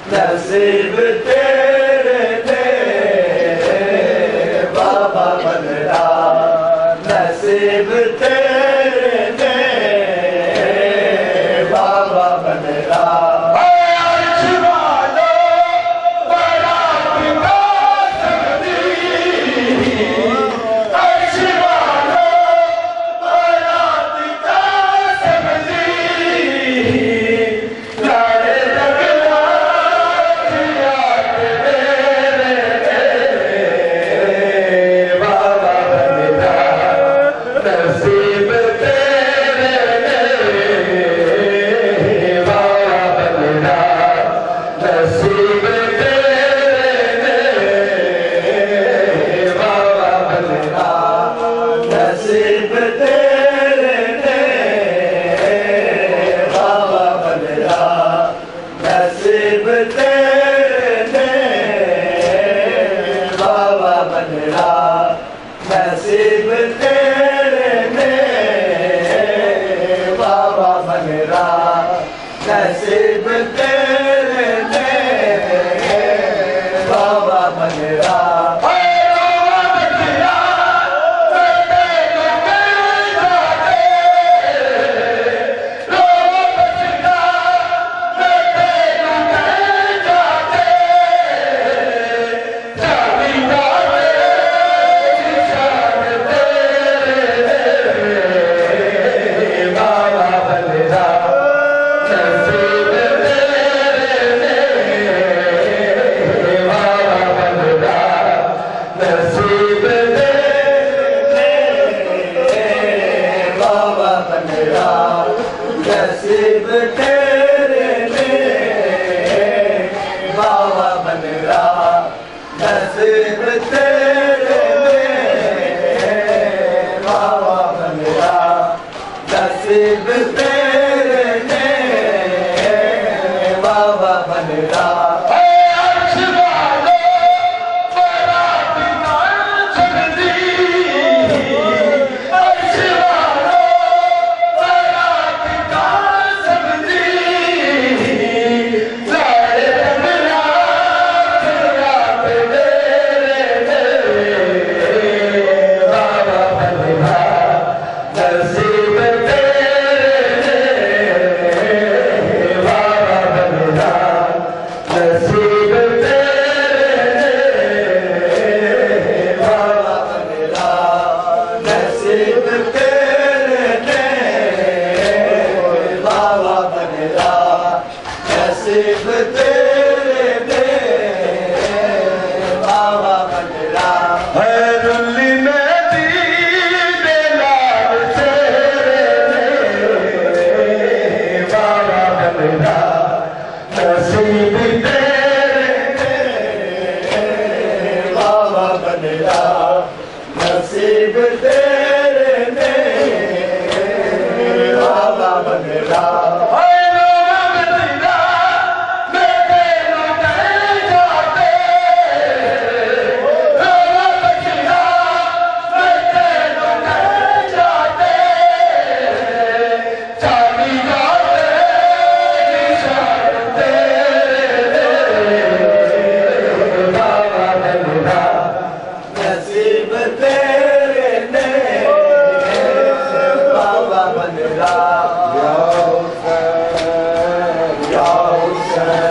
नसीब तेरे ने बाबा बनरा, नसीब तेरे ने बाबा बनरा। नसीब तेरे ने बाबा बनरा, नसीब तेरे ने बाबा बनरा। नसीब तेरे ने बाबा बनरा, नसीब तेरे ने बाबा बनरा, नसीब तेरे ने बाबा बनरा। नसीब तेरे ने बाबा बनरा, रुल्ली में दीदे लाल तेरे बाबा बनरा, नसीब तेरे ने बाबा बनरा, नसीब तेरे ने बाबा बनरा। नसीब तेरे ने बाबा बनरा, या हुसैन, या हुसैन।